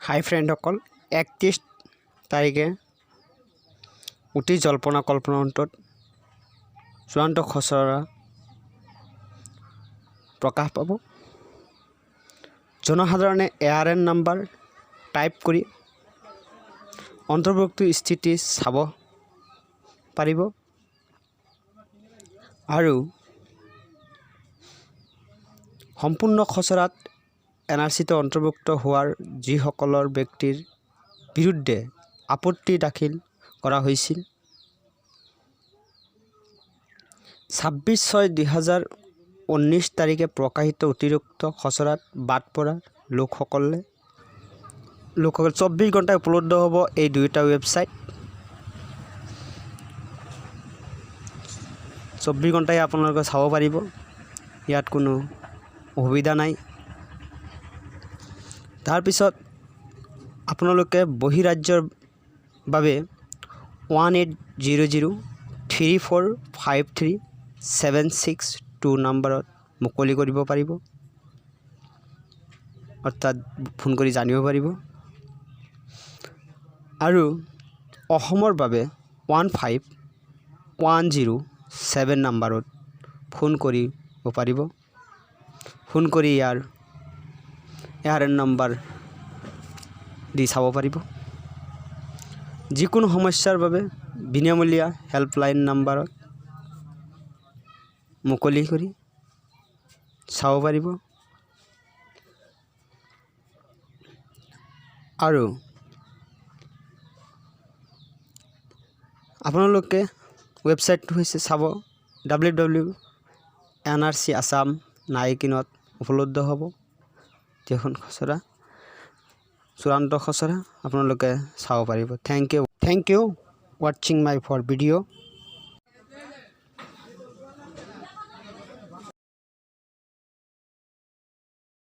হাই ফ্ৰেণ্ডসকল 31 তাৰিখে অতি জল্পনা কল্পনা অন্তত চূড়ান্ত খচৰা প্ৰকাশ পাব। জনসাধাৰণে ARN নাম্বাৰ টাইপ কৰি অন্তৰ্ভুক্ত স্থিতি চাব পাৰিব আৰু সম্পূৰ্ণ খচৰাত NRCত অন্তৰ্ভুক্ত হোৱাৰ যিসকলৰ ব্যক্তিৰ বিৰুদ্ধে আপত্তি দাখিল কৰা হৈছিল 26/6/2019 তাৰিখে প্ৰকাশিত অতিৰিক্ত খচৰাত বাদ পৰা লোকসকলে 24 ঘণ্টা উপলব্ধ হ'ব এই দুয়োটা ৱেবছাইট। 24 ঘণ্টাই আপোনালোকে চাব পাৰিব, ইয়াত কোনো অসুবিধা নাই। তাৰপিছত আপোনালোকে বহিৰাজ্যৰ বাবে 1800-3453-762 নম্বৰত মুকলি কৰিব পাৰিব, অৰ্থাৎ ফোন কৰি জানিব পাৰিব। আৰু অসমৰ বাবে 15107 নম্বৰত ফোন কৰিব পাৰিব। ফোন কৰি ইয়াৰ ARN নম্বৰ দি চাব পাৰিব। যিকোনো সমস্যাৰ বাবে বিনামূলীয়া হেল্পলাইন নম্বৰত মুকলি কৰি চাব পাৰিব। আৰু আপোনালোকে ৱেবছাইটটো হৈছে চাব www.nrc.assam নাইকিনত উপলব্ধ হ'ব। এখন খচৰা চূড়ান্ত খচৰা আপোনালোকে চাব পাৰিব। থেংক ইউ ৱাচিং মাই ফৰ ভিডিঅ'।